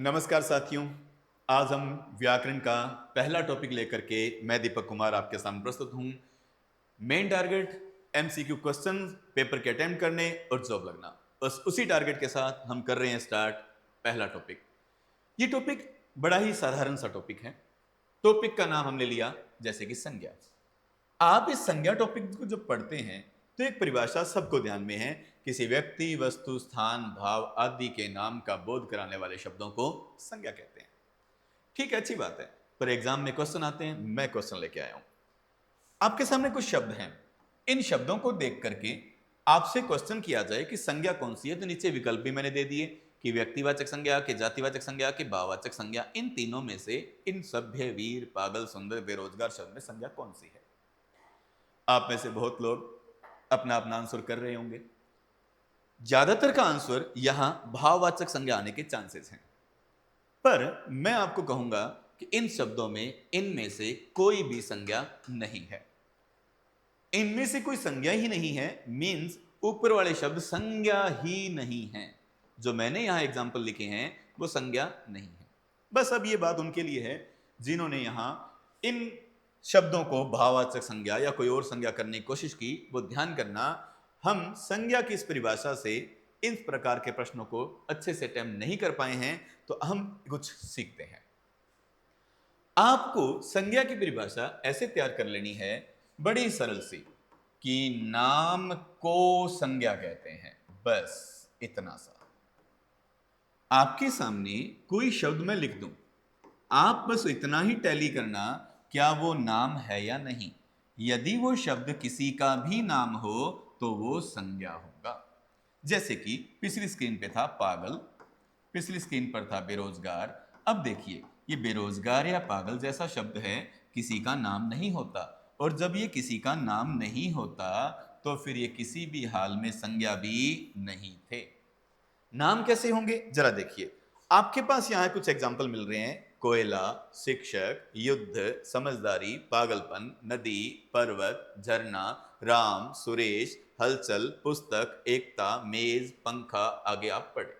नमस्कार साथियों। आज हम व्याकरण का पहला टॉपिक लेकर के मैं दीपक कुमार आपके सामने प्रस्तुत हूं। Main target MCQ question paper के अटेम्प्ट करने और जॉब लगना, बस उसी टारगेट के साथ हम कर रहे हैं स्टार्ट पहला टॉपिक। ये टॉपिक बड़ा ही साधारण सा टॉपिक है। टॉपिक का नाम हमने लिया जैसे कि संज्ञा। आप इस संज्ञा टॉपिक को जब पढ़ते हैं तो एक परिभाषा सबको ध्यान में है। किसी व्यक्ति, वस्तु, स्थान, भाव आदि के नाम का बोध कराने वाले शब्दों को संज्ञा कहते हैं। ठीक है, अच्छी बात है। पर एग्जाम में क्वेश्चन आते हैं, मैं क्वेश्चन लेके आया हूं। आपके सामने कुछ शब्द हैं। इन शब्दों को देख करके आपसे क्वेश्चन किया जाए कि संज्ञा कौन सी है, तो नीचे विकल्प भी मैंने दे दिए कि व्यक्तिवाचक संज्ञा, कि जातिवाचक संज्ञा, कि भाववाचक संज्ञा। इन तीनों में से इन सभ्य, वीर, पागल, सुंदर, बेरोजगार शब्द में संज्ञा कौन सी है? आप में से बहुत लोग अपना अपना आंसर कर रहे होंगे। ज्यादातर का आंसर यहां भाववाचक संज्ञा आने के चांसेस हैं। पर मैं आपको कहूंगा कि इन शब्दों में इनमें से कोई भी संज्ञा नहीं है। इनमें से कोई संज्ञा ही नहीं है मींस ऊपर वाले शब्द संज्ञा ही नहीं है। जो मैंने यहां एग्जाम्पल लिखे हैं वो संज्ञा नहीं है। बस अब ये बात उनके लिए है जिन्होंने यहां इन शब्दों को भाववाचक संज्ञा या कोई और संज्ञा करने की कोशिश की। वो ध्यान करना, हम संज्ञा की इस परिभाषा से इन प्रकार के प्रश्नों को अच्छे से अटेम्प्ट नहीं कर पाए हैं, तो हम कुछ सीखते हैं। आपको संज्ञा की परिभाषा ऐसे तैयार कर लेनी है, बड़ी सरल सी, कि नाम को संज्ञा कहते हैं। बस इतना सा। आपके सामने कोई शब्द मैं लिख दूं, आप बस इतना ही टैली करना क्या वो नाम है या नहीं। यदि वो शब्द किसी का भी नाम हो तो वो संज्ञा होगा। जैसे कि पिछली स्क्रीन पे था पागल, पिछली स्क्रीन पर था बेरोजगार। अब देखिए, ये बेरोजगार या पागल जैसा शब्द है, किसी का नाम नहीं होता। और जब ये किसी का नाम नहीं होता तो फिर ये किसी भी हाल में संज्ञा भी नहीं थे। नाम कैसे होंगे जरा देखिए। आपके पास यहां कुछ एग्जाम्पल मिल रहे हैं। कोयला, शिक्षक, युद्ध, समझदारी, पागलपन, नदी, पर्वत, झरना, राम, सुरेश, हलचल, पुस्तक, एकता, मेज, पंखा। आगे आप पढ़े।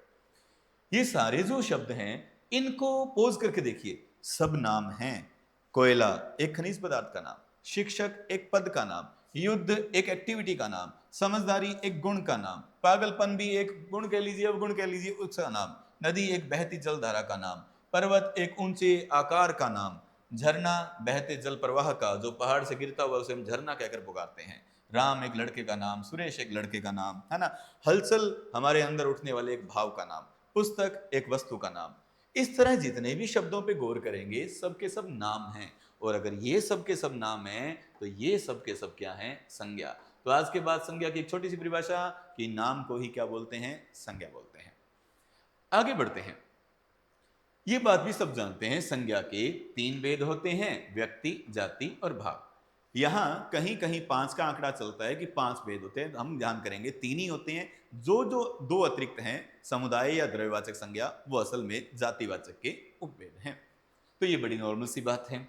ये सारे जो शब्द हैं इनको पोज करके देखिए, सब नाम हैं। कोयला एक खनिज पदार्थ का नाम, शिक्षक एक पद का नाम, युद्ध एक एक्टिविटी का नाम, समझदारी एक गुण का नाम, पागलपन भी एक गुण कह लीजिए, अवगुण कह लीजिए, उसका नाम, नदी एक बहती जलधारा का नाम, पर्वत एक ऊंचे आकार का नाम, झरना बहते जल प्रवाह का, जो पहाड़ से गिरता हुआ उसे हम झरना कहकर पुकारते हैं, राम एक लड़के का नाम, सुरेश एक लड़के का नाम, है ना, हलचल हमारे अंदर उठने वाले एक भाव का नाम, पुस्तक एक वस्तु का नाम। इस तरह जितने भी शब्दों पे गौर करेंगे सबके सब नाम हैं। और अगर ये सब के सब नाम हैं तो ये सब के सब क्या हैं? संज्ञा। तो आज के बाद संज्ञा की एक छोटी सी परिभाषा कि नाम को ही क्या बोलते हैं? संज्ञा बोलते हैं। आगे बढ़ते हैं। ये बात भी सब जानते हैं, संज्ञा के तीन भेद होते हैं, व्यक्ति, जाति और भाव। यहां कहीं कहीं पांच का आंकड़ा चलता है कि पांच भेद होते हैं, हम ध्यान करेंगे तीन ही होते हैं। जो जो दो अतिरिक्त हैं, समुदाय या द्रव्यवाचक संज्ञा, वो असल में जातिवाचक के उपभेद हैं। तो ये बड़ी नॉर्मल सी बात है।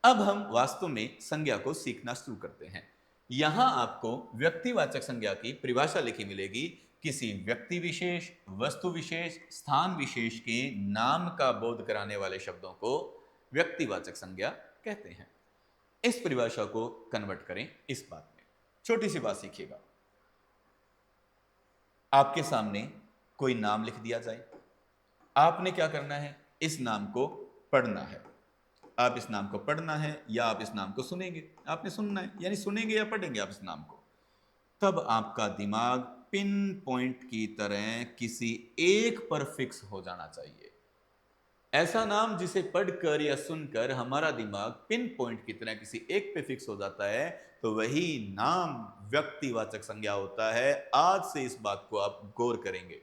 अब हम वास्तव में संज्ञा को सीखना शुरू करते हैं। यहां आपको व्यक्तिवाचक संज्ञा की परिभाषा लिखी मिलेगी। किसी व्यक्ति विशेष, वस्तु विशेष, स्थान विशेष के नाम का बोध कराने वाले शब्दों को व्यक्तिवाचक संज्ञा कहते हैं। इस परिभाषा को कन्वर्ट करें इस बात में। छोटी सी बात सीखिएगा। आपके सामने कोई नाम लिख दिया जाए, आपने क्या करना है? इस नाम को पढ़ना है। आप इस नाम को पढ़ना है या आप इस नाम को सुनेंगे। आपने सुनना है, यानी सुनेंगे या पढ़ेंगे आप इस नाम को। तब आपका दिमाग पिन पॉइंट की तरह किसी एक पर फिक्स हो जाना चाहिए। ऐसा नाम जिसे पढ़कर या सुनकर हमारा दिमाग पिन पॉइंट की तरह किसी एक पे फिक्स हो जाता है, तो वही नाम व्यक्तिवाचक संज्ञा होता है। आज से इस बात को आप गौर करेंगे।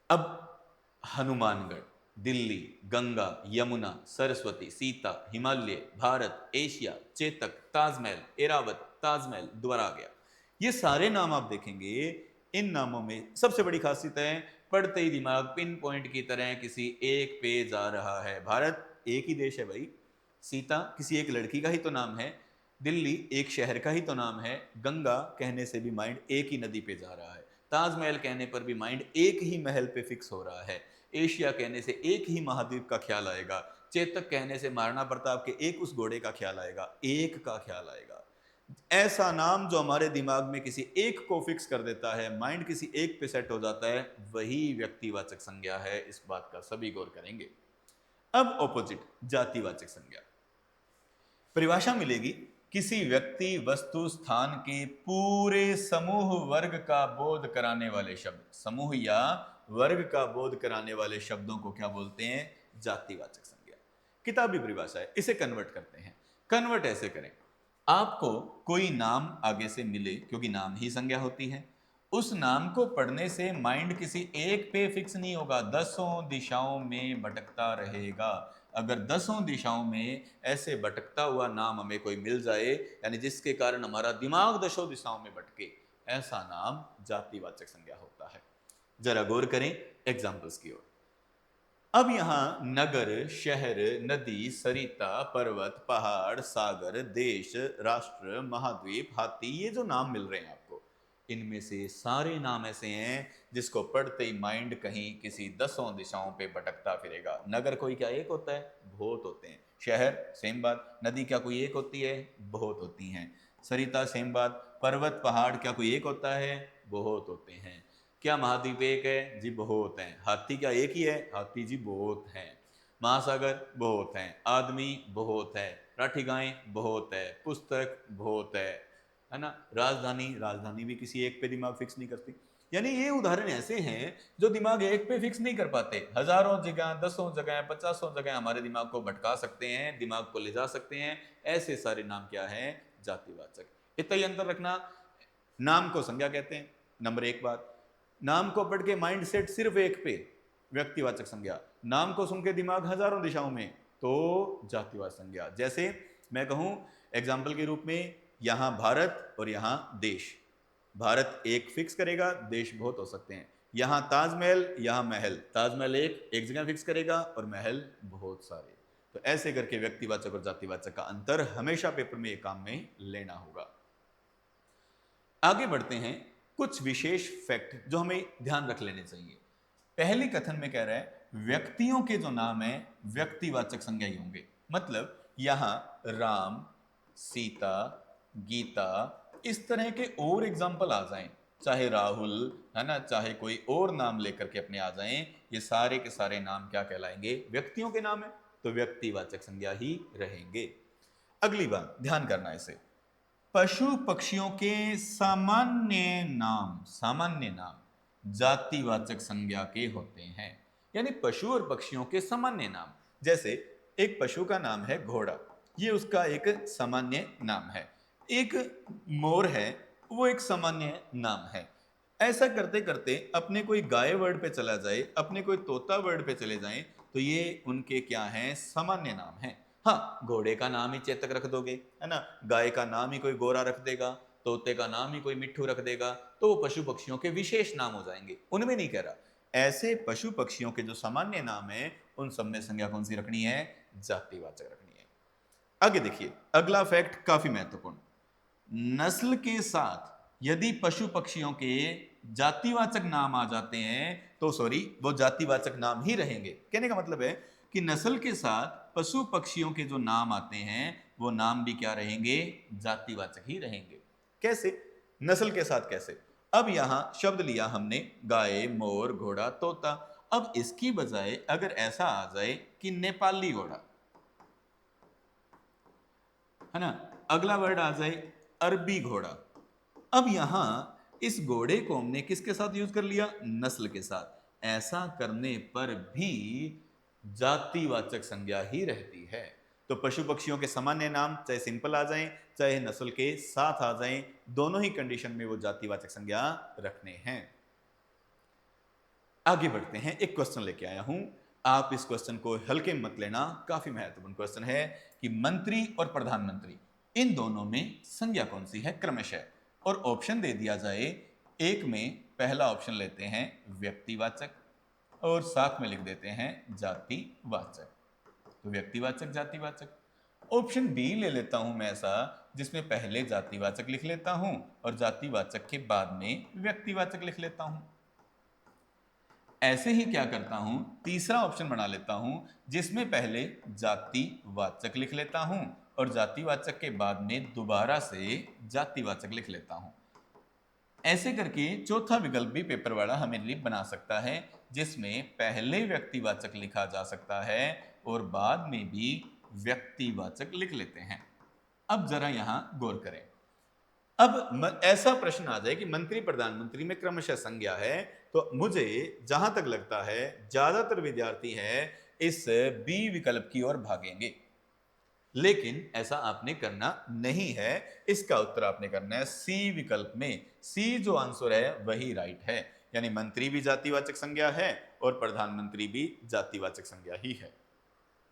अब हनुमानगढ़, दिल्ली, गंगा, यमुना, सरस्वती, सीता, हिमालय, भारत, एशिया, चेतक, ताजमहल, एरावत, ताजमहल, दोबारा आ गया। ये सारे नाम आप देखेंगे, इन नामों में सबसे बड़ी खासियत है, पढ़ते ही दिमाग पिन पॉइंट की तरह किसी एक पे जा रहा है। भारत एक ही देश है भाई, सीता किसी एक लड़की का ही तो नाम है, दिल्ली एक शहर का ही तो नाम है, गंगा कहने से भी माइंड एक ही नदी पे जा रहा है। ताजमहल कहने पर भी माइंड एक ही महल पे फिक्स हो रहा है, एशिया कहने से एक ही महाद्वीप का ख्याल आएगा, चेतक कहने से महाराणा प्रताप के एक उस घोड़े का ख्याल आएगा, एक का ख्याल आएगा। ऐसा नाम जो हमारे दिमाग में किसी एक को फिक्स कर देता है, माइंड किसी एक पे सेट हो जाता है, वही व्यक्तिवाचक संज्ञा है। इस बात का सभी गौर करेंगे। अब ऑपोजिट, जातिवाचक संज्ञा। परिभाषा मिलेगी, किसी व्यक्ति वस्तु स्थान के पूरे समूह वर्ग का बोध कराने वाले शब्द, समूह या वर्ग का बोध कराने वाले शब्दों को क्या बोलते हैं? जातिवाचक संज्ञा। किताबी परिभाषा है, इसे कन्वर्ट करते हैं। कन्वर्ट ऐसे करें, आपको कोई नाम आगे से मिले, क्योंकि नाम ही संज्ञा होती है, उस नाम को पढ़ने से माइंड किसी एक पे फिक्स नहीं होगा, दसों दिशाओं में भटकता रहेगा। अगर दसों दिशाओं में ऐसे भटकता हुआ नाम हमें कोई मिल जाए, यानी जिसके कारण हमारा दिमाग दसों दिशाओं में भटके, ऐसा नाम जातिवाचक संज्ञा होता है। जरा गौर करें एग्जाम्पल्स की ओर। अब यहां नगर, शहर, नदी, सरिता, पर्वत, पहाड़, सागर, देश, राष्ट्र, महाद्वीप, हाथी, ये जो नाम मिल रहे हैं आपको, इनमें से सारे नाम ऐसे हैं जिसको पढ़ते ही माइंड कहीं किसी दसों दिशाओं पे भटकता फिरेगा। नगर कोई क्या एक होता है? बहुत होते हैं। शहर सेम बात। नदी क्या कोई एक होती है? बहुत होती हैं। सरिता सेम बात। पर्वत पहाड़ क्या कोई एक होता है? बहुत होते हैं। क्या महाद्वीप एक है? जी बहुत हैं। हाथी क्या एक ही है? हाथी जी बहुत हैं। महासागर बहुत हैं। आदमी बहुत है। राठी गाय बहुत है। पुस्तक बहुत है ना। राजधानी, राजधानी भी किसी एक पे दिमाग फिक्स नहीं करती। यानी ये उदाहरण ऐसे हैं जो दिमाग एक पे फिक्स नहीं कर पाते, हजारों जगह, दसों जगह, पचासों जगह हमारे दिमाग को भटका सकते हैं, दिमाग को ले जा सकते हैं। ऐसे सारे नाम क्या है? जातिवाचक। इतना ही अंतर रखना, नाम को संज्ञा कहते हैं, नंबर एक बात। नाम को पढ़ के माइंड सेट सिर्फ एक पे, व्यक्तिवाचक संज्ञा। नाम को सुन के दिमाग हजारों दिशाओं में, तो जातिवाचक संज्ञा। जैसे मैं कहूं एग्जाम्पल के रूप में, यहां भारत और यहां देश। भारत एक फिक्स करेगा, देश बहुत हो सकते हैं। यहां ताजमहल, यहां महल। ताजमहल एक जगह फिक्स करेगा और महल बहुत सारे। तो ऐसे करके व्यक्तिवाचक और जातिवाचक का अंतर हमेशा पेपर में एक काम में लेना होगा। आगे बढ़ते हैं, कुछ विशेष फैक्ट जो हमें ध्यान रख लेने चाहिए। पहले कथन में कह रहा है व्यक्तियों के जो नाम है व्यक्तिवाचक संज्ञा ही होंगे। मतलब यहां राम, सीता, गीता, इस तरह के और एग्जाम्पल आ जाएं, चाहे राहुल है ना, चाहे कोई और नाम लेकर के अपने आ जाएं, ये सारे के सारे नाम क्या कहलाएंगे? व्यक्तियों के नाम है, तो व्यक्तिवाचक संज्ञा ही रहेंगे। अगली बात ध्यान करना, इसे पशु पक्षियों के सामान्य नाम जातिवाचक संज्ञा के होते हैं। यानी पशु और पक्षियों के सामान्य नाम, जैसे एक पशु का नाम है घोड़ा, ये उसका एक सामान्य नाम है। एक मोर है, वो एक सामान्य नाम है। ऐसा करते करते अपने कोई गाय वर्ड पे चला जाए, अपने कोई तोता वर्ड पे चले जाएं, तो ये उनके क्या हैं? सामान्य नाम हैं। हाँ, घोड़े का नाम ही चेतक रख दोगे, है ना, गाय का नाम ही कोई गोरा रख देगा, तोते का नाम ही कोई मिट्ठू रख देगा, तो वो पशु पक्षियों के विशेष नाम हो जाएंगे। उनमें नहीं कह रहा, ऐसे पशु पक्षियों के जो सामान्य नाम है उन सब में संज्ञा कौन सी रखनी है? जातिवाचक रखनी है। आगे देखिए, अगला फैक्ट काफी महत्वपूर्ण। नस्ल के साथ यदि पशु पक्षियों के जातिवाचक नाम आ जाते हैं, तो सॉरी, वो जातिवाचक नाम ही रहेंगे। कहने का मतलब है कि नस्ल के साथ पशु पक्षियों के जो नाम आते हैं वो नाम भी क्या रहेंगे? जातिवाचक ही रहेंगे। कैसे? नस्ल के साथ कैसे? अब यहां शब्द लिया हमने गाय, मोर, घोड़ा, तोता। अब इसकी बजाय अगर ऐसा आ जाए कि नेपाली घोड़ा, है ना, अगला वर्ड आ जाए अरबी घोड़ा। अब यहां इस घोड़े को हमने किसके साथ यूज कर लिया? नस्ल के साथ। ऐसा करने पर भी जातिवाचक संज्ञा ही रहती है। तो पशु पक्षियों के सामान्य नाम चाहे सिंपल आ जाएं, चाहे नस्ल के साथ आ जाएं, दोनों ही कंडीशन में वो जातिवाचक संज्ञा रखने हैं। आगे बढ़ते हैं, एक क्वेश्चन लेके आया हूं, आप इस क्वेश्चन को हल्के में मत लेना, काफी महत्वपूर्ण क्वेश्चन है कि मंत्री और प्रधानमंत्री इन दोनों में संज्ञा कौन सी है क्रमशः। और ऑप्शन दे दिया जाए, एक में पहला ऑप्शन लेते हैं व्यक्तिवाचक और साथ में लिख देते हैं जातिवाचक, तो व्यक्तिवाचक जातिवाचक। ऑप्शन बी ले लेता हूं मैं ऐसा जिसमें पहले जातिवाचक लिख लेता हूं और जातिवाचक के बाद में व्यक्तिवाचक लिख लेता हूं। ऐसे ही क्या करता हूं, तीसरा ऑप्शन बना लेता हूं जिसमें पहले जातिवाचक लिख लेता हूं और जातिवाचक के बाद में दोबारा से जातिवाचक लिख लेता हूं। ऐसे करके चौथा विकल्प भी पेपर वाला हमें लिए बना सकता है, जिसमें पहले व्यक्तिवाचक लिखा जा सकता है और बाद में भी व्यक्तिवाचक लिख लेते हैं। अब जरा यहां गौर करें। अब ऐसा प्रश्न आ जाए कि मंत्री प्रधानमंत्री में क्रमशः संज्ञा है, तो मुझे जहां तक लगता है ज्यादातर विद्यार्थी है इस बी विकल्प की ओर भागेंगे, लेकिन ऐसा आपने करना नहीं है। इसका उत्तर आपने करना है सी विकल्प में। सी जो आंसर है वही राइट है, यानी मंत्री भी जातिवाचक संज्ञा है और प्रधानमंत्री भी जातिवाचक संज्ञा ही है।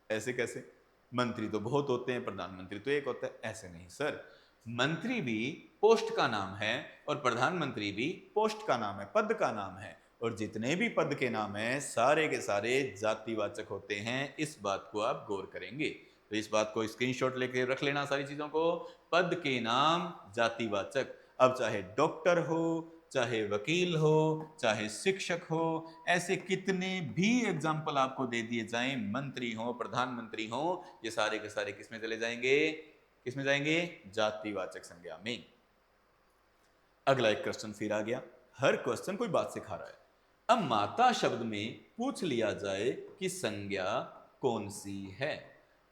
ऐसे कैसे? मंत्री तो बहुत होते हैं, प्रधानमंत्री तो एक होता है। ऐसे नहीं सर, मंत्री भी पोस्ट का नाम है और प्रधानमंत्री भी पोस्ट का नाम है, पद का नाम है, और जितने भी पद के नाम हैं सारे के सारे जातिवाचक होते हैं। इस बात को आप गौर करेंगे, तो इस बात को स्क्रीनशॉट लेके रख लेना सारी चीजों को। पद के नाम जातिवाचक, अब चाहे डॉक्टर हो, चाहे वकील हो, चाहे शिक्षक हो, ऐसे कितने भी एग्जाम्पल आपको दे दिए जाएं, मंत्री हो, प्रधानमंत्री हो, ये सारे के सारे किसमें चले जाएंगे? किसमें जाएंगे? जातिवाचक संज्ञा में। अगला एक क्वेश्चन फिर आ गया, हर क्वेश्चन कोई बात सिखा रहा है। अब माता शब्द में पूछ लिया जाए कि संज्ञा कौन सी है,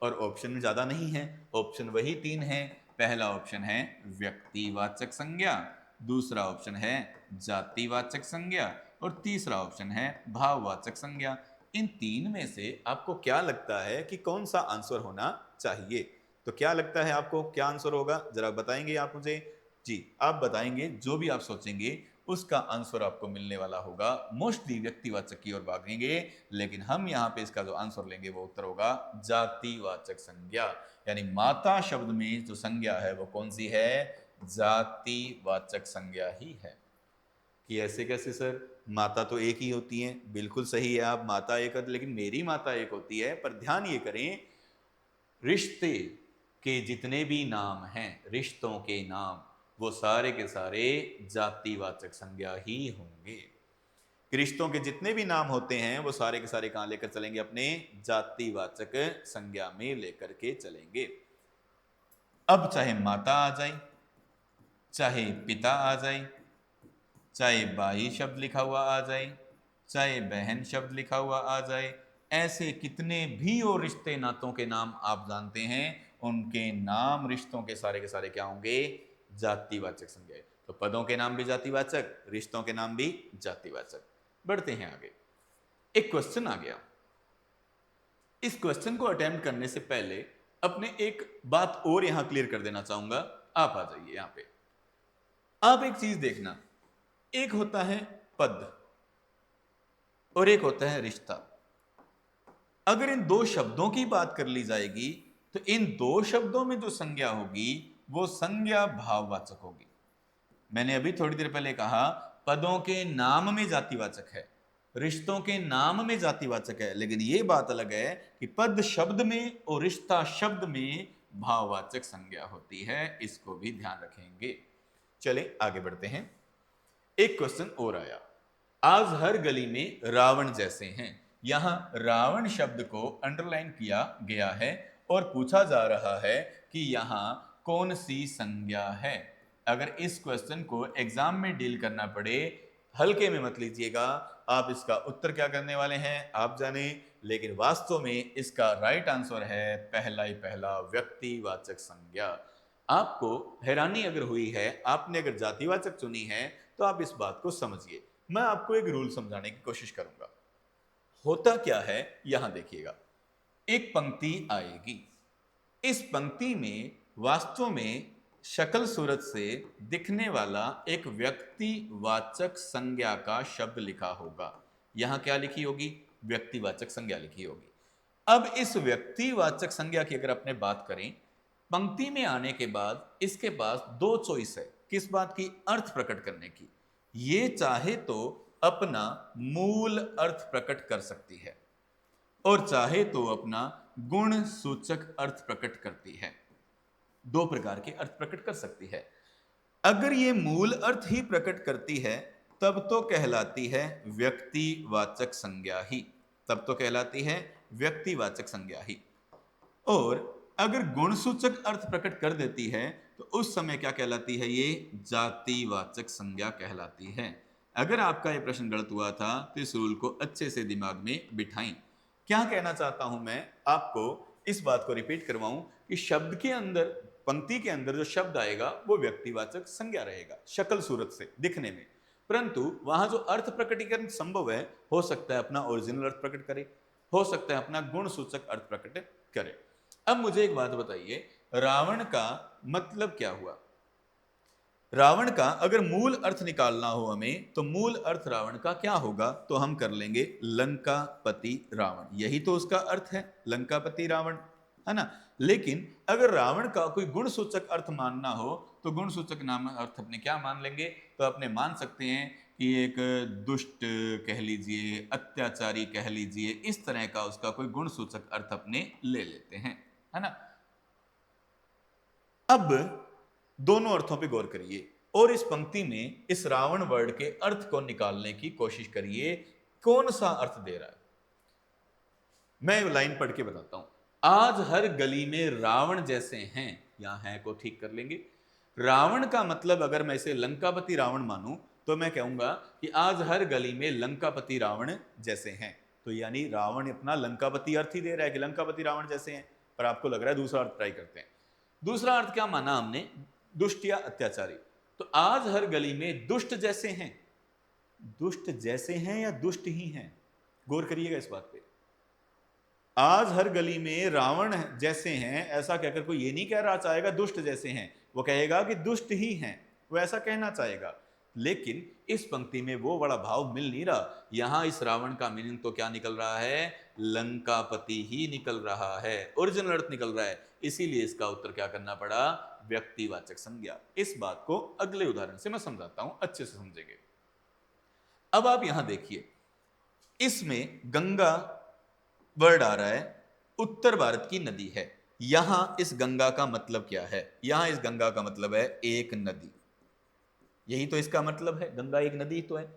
और ऑप्शन ज्यादा नहीं है, ऑप्शन वही तीन है। पहला ऑप्शन है व्यक्तिवाचक संज्ञा, दूसरा ऑप्शन है जातिवाचक संज्ञा और तीसरा ऑप्शन है भाववाचक संज्ञा। इन तीन में से आपको क्या लगता है कि कौन सा आंसर होना चाहिए? तो क्या लगता है आपको, क्या आंसर होगा, जरा बताएंगे आप मुझे? जी आप बताएंगे, जो भी आप सोचेंगे उसका आंसर आपको मिलने वाला होगा। मोस्टली व्यक्तिवाचक की ओर भागेंगे, लेकिन हम यहाँ पे इसका जो आंसर लेंगे वो उत्तर होगा जातिवाचक संज्ञा, यानी माता शब्द में जो संज्ञा है वो कौन सी है? जातिवाचक संज्ञा ही है। कि ऐसे कैसे सर, माता तो एक ही होती है। बिल्कुल सही है, आप माता एक, लेकिन मेरी माता एक होती है। पर ध्यान ये करें, रिश्ते के जितने भी नाम हैं, रिश्तों के नाम, वो सारे के सारे जातिवाचक संज्ञा ही होंगे। रिश्तों के जितने भी नाम होते हैं वो सारे के सारे कहां लेकर चलेंगे? अपने जातिवाचक संज्ञा में लेकर के चलेंगे। अब चाहे माता आ जाए, चाहे पिता आ जाए, चाहे भाई शब्द लिखा हुआ आ जाए, चाहे बहन शब्द लिखा हुआ आ जाए, ऐसे कितने भी और रिश्ते नातों के नाम आप जानते हैं, उनके नाम रिश्तों के सारे क्या होंगे? जातिवाचक संज्ञा। तो पदों के नाम भी जातिवाचक, रिश्तों के नाम भी जातिवाचक। बढ़ते हैं आगे। एक क्वेश्चन आ गया, इस क्वेश्चन को अटेम्प्ट करने से पहले अपने एक बात और यहां क्लियर कर देना चाहूंगा। आप आ जाइए यहां पे। आप एक चीज देखना, एक होता है पद और एक होता है रिश्ता। अगर इन दो शब्दों की बात कर ली जाएगी तो इन दो शब्दों में जो संज्ञा होगी वो संज्ञा भाववाचक होगी। मैंने अभी थोड़ी देर पहले कहा पदों के नाम में जातिवाचक है, रिश्तों के नाम में जातिवाचक है, लेकिन ये बात अलग है कि पद शब्द में और रिश्ता शब्द में भाववाचक संज्ञा होती है। इसको भी ध्यान रखेंगे। चले आगे बढ़ते हैं। एक क्वेश्चन और आया, आज हर गली में रावण जैसे हैं। यहां रावण शब्द को अंडरलाइन किया गया है और पूछा जा रहा है कि यहां कौन सी संज्ञा है। अगर इस क्वेश्चन को एग्जाम में डील करना पड़े, हल्के में मत लीजिएगा। आप इसका उत्तर क्या करने वाले हैं आप जाने, लेकिन वास्तव में इसका राइट आंसर है पहला ही पहला, व्यक्तिवाचक संज्ञा। आपको हैरानी अगर हुई है, आपने अगर जातिवाचक चुनी है, तो आप इस बात को समझिए। मैं आपको एक रूल समझाने की कोशिश करूंगा। होता क्या है यहां देखिएगा, एक पंक्ति आएगी, इस पंक्ति में वास्तव में शक्ल सूरत से दिखने वाला एक व्यक्तिवाचक संज्ञा का शब्द लिखा होगा। यहां क्या लिखी होगी? व्यक्तिवाचक संज्ञा लिखी होगी। अब इस व्यक्तिवाचक संज्ञा की अगर अपने बात करें, पंक्ति में आने के बाद इसके पास दो चॉइस है, किस बात की? अर्थ प्रकट करने की। ये चाहे तो अपना मूल अर्थ प्रकट कर सकती है और चाहे तो अपना गुण सूचक अर्थ प्रकट करती है। दो प्रकार के अर्थ प्रकट कर सकती है। अगर ये मूल अर्थ ही प्रकट करती है तब तो कहलाती है व्यक्तिवाचक संज्ञा ही, तब तो कहलाती है व्यक्तिवाचक संज्ञा ही। और अगर गुणसूचक अर्थ प्रकट कर देती है तो उस समय क्या कहलाती है, ये जातिवाचक संज्ञा कहलाती है। अगर आपका ये प्रश्न गलत हुआ था तो इस रूल को अच्छे से दिमाग में बिठाएं। क्या कहना चाहता हूं मैं आपको, इस बात को रिपीट करवाऊं कि शब्द के अंदर, पंक्ति के अंदर जो शब्द आएगा वो व्यक्तिवाचक संज्ञा रहेगा शक्ल सूरत से दिखने में, परंतु वहां जो अर्थ प्रकटीकरण संभव है, हो सकता है अपना ओरिजिनल अर्थ प्रकट करे, हो सकता है अपना गुण सूचक अर्थ प्रकट करे। अब मुझे एक बात बताइए, रावण का मतलब क्या हुआ? रावण का अगर मूल अर्थ निकालना हो हमें तो मूल अर्थ रावण का क्या होगा, तो हम कर लेंगे लंकापति रावण, यही तो उसका अर्थ है, लंकापति रावण, है ना। लेकिन अगर रावण का कोई गुण सूचक अर्थ मानना हो तो गुण सूचक नाम अर्थ अपने क्या मान लेंगे, तो अपने मान सकते हैं कि एक दुष्ट कह लीजिए, अत्याचारी कह लीजिए, इस तरह का उसका कोई गुण सूचक अर्थ अपने ले लेते हैं, है ना। अब दोनों अर्थों पे गौर करिए और इस पंक्ति में इस रावण वर्ड के अर्थ को निकालने की कोशिश करिए, कौन सा अर्थ दे रहा है। मैं लाइन पढ़ के बताता हूं। आज हर गली में रावण जैसे हैं, यहां है को ठीक कर लेंगे। रावण का मतलब अगर मैं इसे लंकापति रावण मानूं तो मैं कहूंगा कि आज हर गली में लंकापति रावण जैसे हैं, तो यानी रावण अपना लंकापति अर्थ ही दे रहा है कि लंकापति रावण जैसे हैं, पर आपको लग रहा है दूसरा अर्थ ट्राई करते हैं। दूसरा अर्थ क्या माना हमने, दुष्ट या अत्याचारी, तो आज हर गली में दुष्ट जैसे हैं, दुष्ट जैसे हैं या दुष्ट ही हैं, गौर करिएगा इस बात पे। आज हर गली में रावण जैसे हैं ऐसा कहकर कोई ये नहीं कह रहा चाहेगा दुष्ट जैसे हैं, वो कहेगा कि दुष्ट ही हैं, वो ऐसा कहना चाहेगा। लेकिन इस पंक्ति में वो बड़ा भाव मिल नहीं रहा। यहां इस रावण का मीनिंग तो क्या निकल रहा है, लंकापति ही निकल रहा है, ओरिजिनल अर्थ निकल रहा है। इसीलिए इसका उत्तर क्या करना पड़ा, व्यक्तिवाचक संज्ञा। इस बात को अगले उदाहरण से मैं समझाता हूं, अच्छे से समझेंगे। अब आप यहां देखिए, इसमें गंगा वर्ड आ रहा है, उत्तर भारत की नदी है। यहां इस गंगा का मतलब क्या है, यहां इस गंगा का मतलब है एक नदी, यही तो इसका मतलब है, गंगा एक नदी तो है।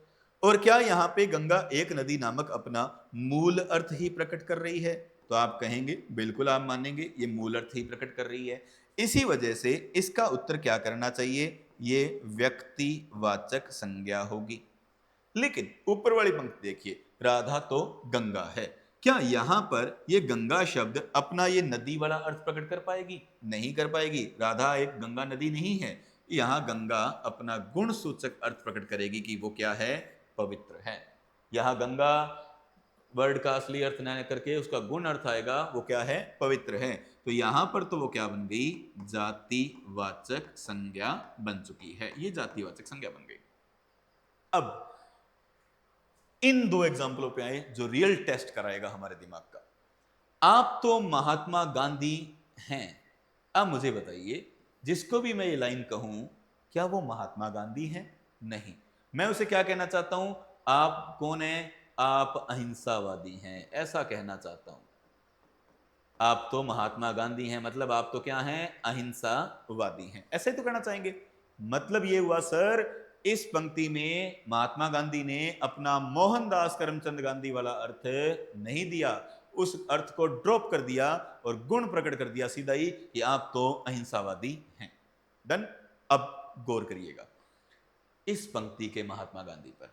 और क्या यहां पे गंगा एक नदी नामक अपना मूल अर्थ ही प्रकट कर रही है, तो आप कहेंगे बिल्कुल, आप मानेंगे ये मूल अर्थ ही प्रकट कर रही है। इसी वजह से इसका उत्तर क्या करना चाहिए, ये व्यक्तिवाचक संज्ञा होगी। लेकिन ऊपर वाली पंक्ति देखिए, राधा तो गंगा है, क्या यहां पर ये गंगा शब्द अपना ये नदी वाला अर्थ प्रकट कर पाएगी, नहीं कर पाएगी। राधा एक गंगा नदी नहीं है, यहां गंगा अपना गुण सूचक अर्थ प्रकट करेगी कि वो क्या है, पवित्र है। यहां गंगा वर्ड का असली अर्थ न करके उसका गुण अर्थ आएगा, वो क्या है, पवित्र है। तो यहां पर तो वो क्या बन गई, जातिवाचक संज्ञा बन चुकी है, ये जातिवाचक संज्ञा बन गई। अब इन दो एग्जाम्पलों पे आए जो रियल टेस्ट कराएगा हमारे दिमाग का। आप तो महात्मा गांधी हैं, अब मुझे बताइए जिसको भी मैं ये लाइन कहूं क्या वो महात्मा गांधी हैं, नहीं। मैं उसे क्या कहना चाहता हूं, आप कौन है, आप अहिंसावादी हैं, ऐसा कहना चाहता हूं। आप तो महात्मा गांधी हैं मतलब आप तो क्या हैं, अहिंसावादी हैं, ऐसे तो कहना चाहेंगे। मतलब ये हुआ सर, इस पंक्ति में महात्मा गांधी ने अपना मोहनदास करमचंद गांधी वाला अर्थ नहीं दिया, उस अर्थ को ड्रॉप कर दिया और गुण प्रकट कर दिया सीधा ही कि आप तो अहिंसावादी हैं। डन। अब गौर करिएगा इस पंक्ति के महात्मा गांधी पर,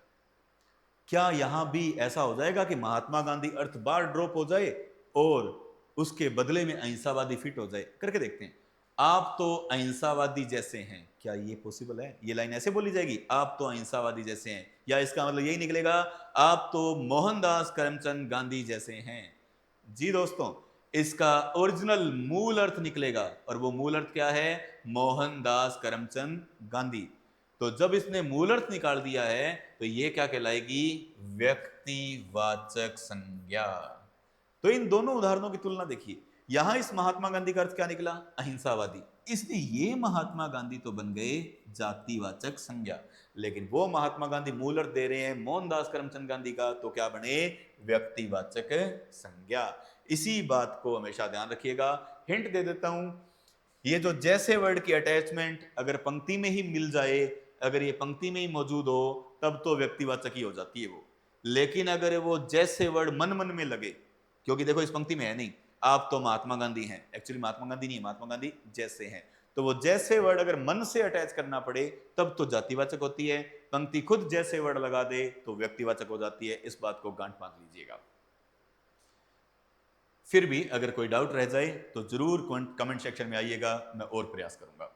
क्या यहां भी ऐसा हो जाएगा कि महात्मा गांधी अर्थ बार ड्रॉप हो जाए और उसके बदले में अहिंसावादी फिट हो जाए, करके देखते हैं। आप तो अहिंसावादी जैसे हैं, क्या ये पॉसिबल है, ये लाइन ऐसे बोली जाएगी, आप तो अहिंसावादी जैसे हैं, या इसका मतलब यही निकलेगा आप तो मोहनदास करमचंद गांधी जैसे हैं। जी दोस्तों, इसका ओरिजिनल मूल अर्थ निकलेगा, और वो मूल अर्थ क्या है, मोहनदास करमचंद गांधी। तो जब इसने मूल अर्थ निकाल दिया है तो ये क्या कहलाएगी, व्यक्तिवाचक संज्ञा। तो इन दोनों उदाहरणों की तुलना देखिए, यहां इस महात्मा गांधी का अर्थ क्या निकला, अहिंसावादी, इसलिए ये महात्मा गांधी तो बन गए जातिवाचक संज्ञा। लेकिन वो महात्मा गांधी मूल अर्थ दे रहे हैं मोहनदास करमचंद गांधी का, तो क्या बने, व्यक्तिवाचक संज्ञा। इसी बात को हमेशा ध्यान रखिएगा। हिंट दे देता हूं, ये जो जैसे वर्ड की अटैचमेंट अगर पंक्ति में ही मिल जाए, अगर ये पंक्ति में ही मौजूद हो, तब तो व्यक्तिवाचक ही हो जाती है वो। लेकिन अगर वो जैसे वर्ड मन मन में लगे, क्योंकि देखो इस पंक्ति में है नहीं, आप तो महात्मा गांधी हैं, एक्चुअली महात्मा गांधी नहीं है, महात्मा गांधी जैसे हैं, तो वो जैसे वर्ड अगर मन से अटैच करना पड़े तब तो जातिवाचक होती है। पंक्ति खुद जैसे वर्ड लगा दे तो व्यक्तिवाचक हो जाती है। इस बात को गांठ बांध लीजिएगा। फिर भी अगर कोई डाउट रह जाए तो जरूर कमेंट सेक्शन में आइएगा, मैं और प्रयास करूंगा।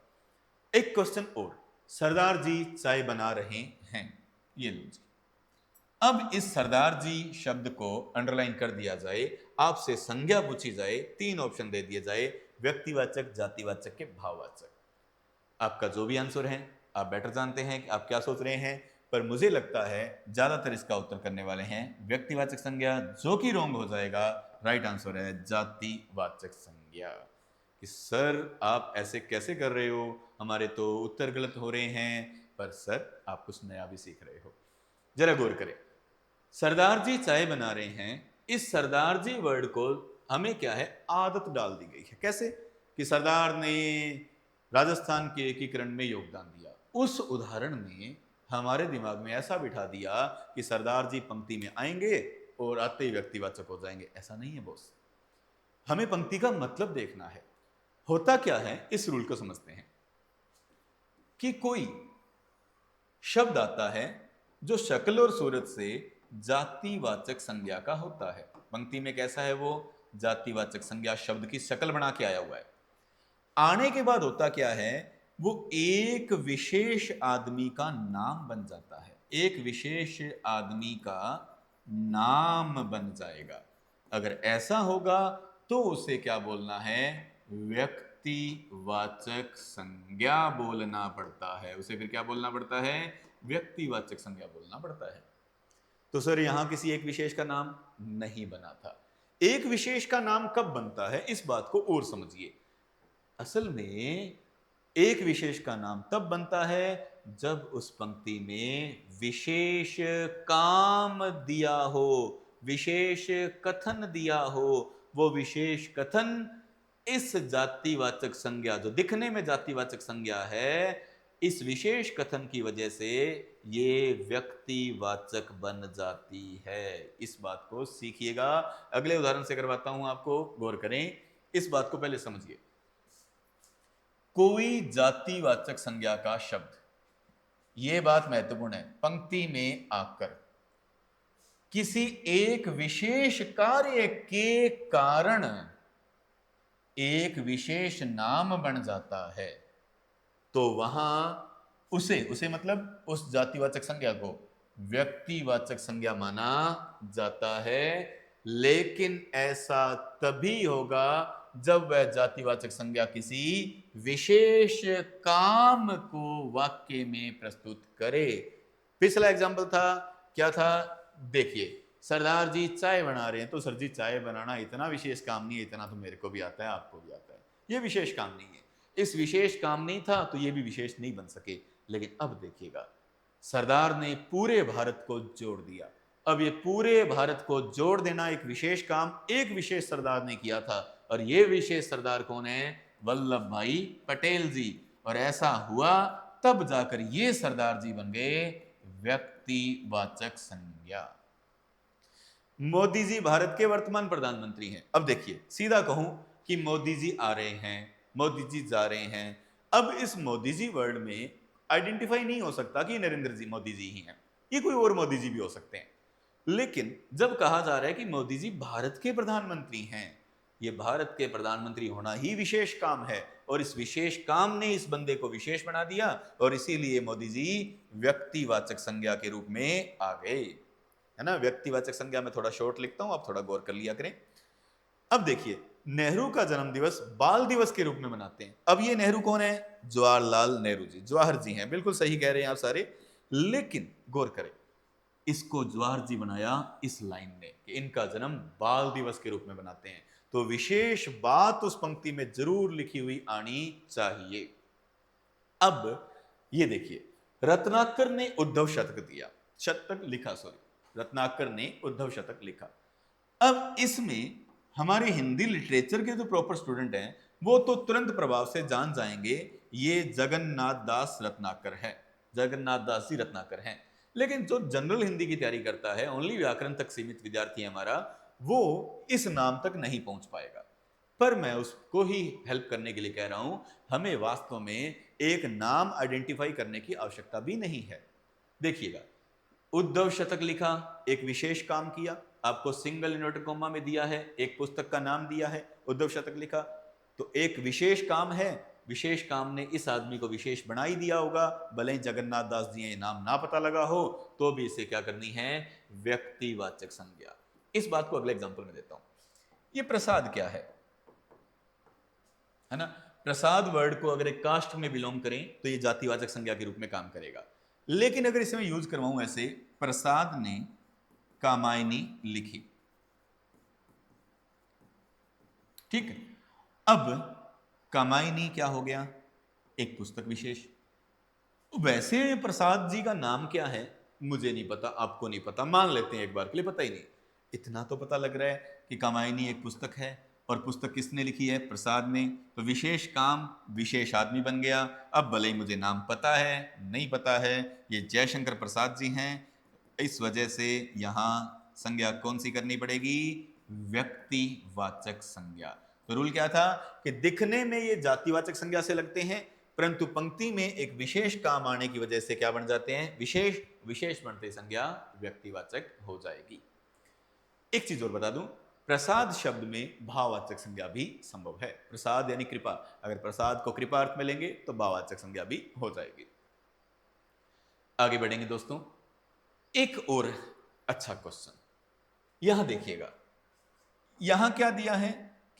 एक क्वेश्चन और, सरदार जी चाय बना रहे हैं, ये लो जी। अब इस सरदार जी शब्द को अंडरलाइन कर दिया जाए, आपसे संज्ञा पूछी जाए, 3 ऑप्शन दे दिए जाए, व्यक्तिवाचक, जातिवाचक के भाववाचक। आपका जो भी आंसर है आप बेटर जानते हैं कि आप क्या सोच रहे हैं, पर मुझे लगता है ज्यादातर इसका उत्तर करने वाले हैं व्यक्तिवाचक संज्ञा, जो कि रॉन्ग हो जाएगा। राइट आंसर है जातिवाचक संज्ञा। कि सर आप ऐसे कैसे कर रहे हो, हमारे तो उत्तर गलत हो रहे हैं। पर सर आप कुछ नया भी सीख रहे हो। जरा गौर करें, सरदार जी चाय बना रहे हैं, इस सरदार जी वर्ड को हमें क्या है, आदत डाल दी गई है। कैसे कि सरदार ने राजस्थान के एकीकरण में योगदान दिया, उस उदाहरण में हमारे दिमाग में ऐसा बिठा दिया कि सरदार जी पंक्ति में आएंगे और आते ही व्यक्तिवाचक हो जाएंगे। ऐसा नहीं है बॉस, हमें पंक्ति का मतलब देखना है। होता क्या है, इस रूल को समझते हैं कि कोई शब्द आता है जो शक्ल और सूरत से जातिवाचक संज्ञा का होता है। पंक्ति में कैसा है वो, जातिवाचक संज्ञा, शब्द की शक्ल बना के आया हुआ है। आने के बाद होता क्या है, वो एक विशेष आदमी का नाम बन जाता है, एक विशेष आदमी का नाम बन जाएगा। अगर ऐसा होगा तो उसे क्या बोलना है, व्यक्तिवाचक संज्ञा बोलना पड़ता है। उसे फिर क्या बोलना पड़ता है, व्यक्तिवाचक संज्ञा बोलना पड़ता है। तो सर यहां किसी एक विशेष का नाम नहीं बना था। एक विशेष का नाम कब बनता है, इस बात को और समझिए। असल में एक विशेष का नाम तब बनता है जब उस पंक्ति में विशेष काम दिया हो, विशेष कथन दिया हो। वो विशेष कथन इस जातिवाचक संज्ञा, जो दिखने में जातिवाचक संज्ञा है, इस विशेष कथन की वजह से ये व्यक्तिवाचक बन जाती है। इस बात को सीखिएगा। अगले उदाहरण से करवाता हूं आपको, गौर करें, इस बात को पहले समझिए। कोई जातिवाचक संज्ञा का शब्द, यह बात महत्वपूर्ण है, पंक्ति में आकर किसी एक विशेष कार्य के कारण एक विशेष नाम बन जाता है, तो वहां उसे मतलब उस जातिवाचक संज्ञा को व्यक्तिवाचक संज्ञा माना जाता है। लेकिन ऐसा तभी होगा जब वह जातिवाचक संज्ञा किसी विशेष काम को वाक्य में प्रस्तुत करे। पिछला एग्जाम्पल था, क्या था, देखिए, सरदार जी चाय बना रहे हैं, तो सर जी चाय बनाना इतना विशेष काम नहीं है, इतना तो मेरे को भी आता है, आपको भी आता है, ये विशेष काम नहीं है। इस विशेष काम नहीं था तो ये भी विशेष नहीं बन सके। लेकिन अब देखिएगा, सरदार ने पूरे भारत को जोड़ दिया। अब ये पूरे भारत को जोड़ देना एक विशेष काम एक विशेष सरदार ने किया था, और ये विशेष सरदार कौन है, वल्लभ भाई पटेल जी। और ऐसा हुआ तब जाकर ये सरदार जी बन गए व्यक्तिवाचक संज्ञा। मोदी जी भारत के वर्तमान प्रधानमंत्री हैं। अब देखिए, सीधा कहूं कि मोदी जी आ रहे हैं, मोदी जी जा रहे हैं, अब इस मोदी जी वर्ड में आइडेंटिफाई नहीं हो सकता कि नरेंद्र जी मोदी जी ही हैं, ये कोई और मोदी जी भी हो सकते हैं। लेकिन जब कहा जा रहा है कि मोदी जी भारत के प्रधानमंत्री हैं, ये भारत के प्रधानमंत्री होना ही विशेष काम है, और इस विशेष काम ने इस बंदे को विशेष बना दिया, और इसीलिए मोदी जी व्यक्तिवाचक संज्ञा के रूप में आ गए, है ना। व्यक्तिवाचक संज्ञा में थोड़ा शॉर्ट लिखता हूं, आप थोड़ा गौर कर लिया करें। अब देखिए, नेहरू का जन्म दिवस बाल दिवस के रूप में मनाते हैं। अब ये नेहरू कौन है, जवाहरलाल नेहरू जी, जवाहर जी हैं, बिल्कुल सही कह रहे हैं आप सारे। लेकिन गौर करें, इसको जवाहर जी बनाया इस लाइन ने कि इनका जन्म बाल दिवस के रूप में बनाते हैं, तो विशेष बात उस पंक्ति में जरूर लिखी हुई आनी चाहिए। अब ये देखिए, रत्नाकर ने उद्धव शतक दिया, शतक लिखा, सॉरी, रत्नाकर ने उद्धव शतक लिखा। अब इसमें हमारे हिंदी लिटरेचर के जो प्रॉपर स्टूडेंट हैं वो तो तुरंत प्रभाव से जान जाएंगे ये जगन्नाथ दास रत्नाकर है, जगन्नाथ दास जी रत्नाकर हैं। लेकिन जो जनरल हिंदी की तैयारी करता है, ओनली व्याकरण तक सीमित विद्यार्थी है हमारा, वो इस नाम तक नहीं पहुंच पाएगा। पर मैं उसको ही हेल्प करने के लिए कह रहा हूं, हमें वास्तव में एक नाम आइडेंटिफाई करने की आवश्यकता भी नहीं है। देखिएगा, उद्धव शतक लिखा, एक विशेष काम किया, आपको सिंगल इन्वर्टेड कॉमा में दिया है, एक पुस्तक का नाम दिया है, उद्धव शतक लिखा, तो एक विशेष काम है, विशेष काम ने इस आदमी को विशेष बना ही दिया होगा। भले ही जगन्नाथ दास जी ये नाम ना पता लगा हो, तो भी इसे क्या करनी है, व्यक्तिवाचक संज्ञा। इस बात को अगले एग्जांपल में देता हूं। ये प्रसाद क्या है ना? प्रसाद वर्ड को अगर एक कास्ट में बिलोंग करें तो ये जातिवाचक संज्ञा के रूप में काम करेगा। लेकिन अगर इसे मैं यूज करवाऊं ऐसे, प्रसाद ने कामायनी लिखी, ठीक है। अब कामायनी क्या हो गया, एक पुस्तक विशेष। वैसे प्रसाद जी का नाम क्या है मुझे नहीं पता, आपको नहीं पता, मान लेते हैं एक बार के लिए पता ही नहीं। इतना तो पता लग रहा है कि कामायनी एक पुस्तक है, और पुस्तक किसने लिखी है, प्रसाद ने, तो विशेष काम विशेष आदमी बन गया। अब भले ही मुझे नाम पता है नहीं पता है, ये जयशंकर प्रसाद जी हैं, इस वजह से यहां संज्ञा कौन सी करनी पड़ेगी, व्यक्तिवाचक संज्ञा। तो रूल क्या था कि दिखने में ये जातिवाचक संज्ञा से लगते हैं, परंतु पंक्ति में एक विशेष काम आने की वजह से क्या बन जाते हैं, विशेष, विशेष बनते संज्ञा व्यक्तिवाचक हो जाएगी। एक चीज और बता दूं, प्रसाद शब्द में भाववाचक संज्ञा भी संभव है। प्रसाद यानी कृपा, अगर प्रसाद को कृपा अर्थ में लेंगे तो भाववाचक संज्ञा भी हो जाएगी। आगे बढ़ेंगे दोस्तों, एक और अच्छा क्वेश्चन यहां देखिएगा। यहां क्या दिया है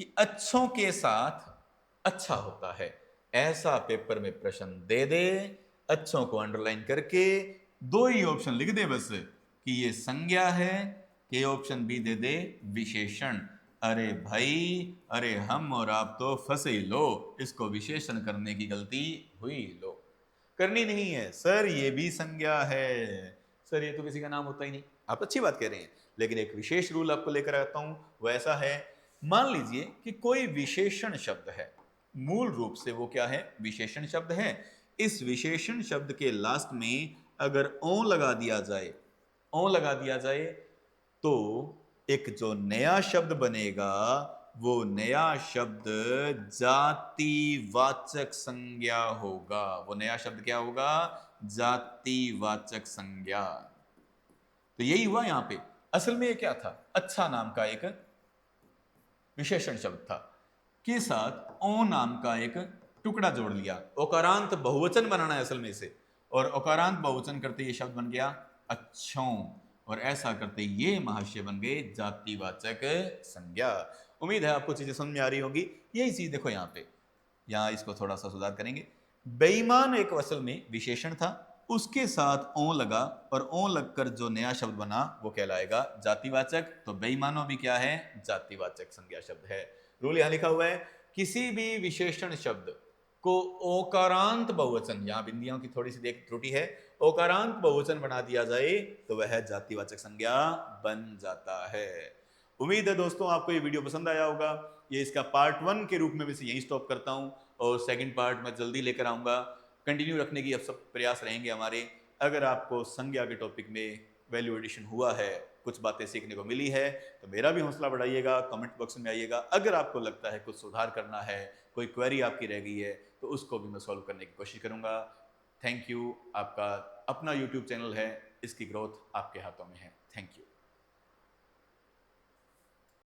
कि अच्छों के साथ अच्छा होता है, ऐसा पेपर में प्रश्न दे दे, अच्छों को अंडरलाइन करके दो ही ऑप्शन लिख दे बस, कि ये संज्ञा है, कि ऑप्शन बी दे दे विशेषण। अरे भाई, अरे हम और आप तो फंसे लो, इसको विशेषण करने की गलती हुई लो, करनी नहीं है। सर ये भी संज्ञा है, सर ये तो किसी का नाम होता ही नहीं। आप अच्छी बात कह रहे हैं, लेकिन एक विशेष रूल आपको लेकर आता हूं, वो ऐसा है, मान लीजिए कि कोई विशेषण शब्द है, मूल रूप से वो क्या है, विशेषण शब्द है। इस विशेषण शब्द के लास्ट में अगर ओ लगा दिया जाए, ओ लगा दिया जाए, तो एक जो नया शब्द बनेगा, वो नया शब्द जातिवाचक संज्ञा होगा। वो नया शब्द क्या होगा, जातिवाचक संज्ञा। तो यही हुआ यहां पे। असल में ये क्या था, अच्छा नाम का एक विशेषण शब्द था, के साथ ओ नाम का एक टुकड़ा जोड़ लिया। ओकारांत बहुवचन बनाना है असल में इसे, और ओकारांत बहुवचन करते ये शब्द बन गया अच्छों, और ऐसा करते ये महाशय बन गए जातिवाचक संज्ञा। उम्मीद है आपको चीजें समझ में आ रही होंगी। यही चीज देखो यहाँ पे, यहाँ इसको थोड़ा सा सुधार करेंगे। बेईमान एक असल में विशेषण था, उसके साथ ओ लगा, और ओ लगकर जो नया शब्द बना वो कहलाएगा जातिवाचक। तो बेईमानों भी क्या है, जातिवाचक संज्ञा शब्द है। रूल यहां लिखा हुआ है, किसी भी विशेषण शब्द को ओकारांत बहुवचन, यहां बिंदियों की थोड़ी सी देख त्रुटि है, ओकारांत बहुवचन बना दिया जाए तो वह जातिवाचक संज्ञा बन जाता है। उम्मीद है दोस्तों आपको ये वीडियो पसंद आया होगा। ये इसका पार्ट 1 के रूप में मैं इसे यहीं स्टॉप करता हूं, और सेकंड पार्ट मैं जल्दी लेकर आऊंगा। कंटिन्यू रखने की अब सब प्रयास रहेंगे हमारे। अगर आपको संज्ञा के टॉपिक में वैल्यू एडिशन हुआ है, कुछ बातें सीखने को मिली है, तो मेरा भी हौसला बढ़ाइएगा, कमेंट बॉक्स में आइएगा। अगर आपको लगता है कुछ सुधार करना है, कोई क्वेरी आपकी रह गई है, तो उसको भी मैं सॉल्व करने की कोशिश करूंगा। Thank you. आपका अपना यूट्यूब चैनल है, इसकी ग्रोथ आपके हाथों में है। Thank you.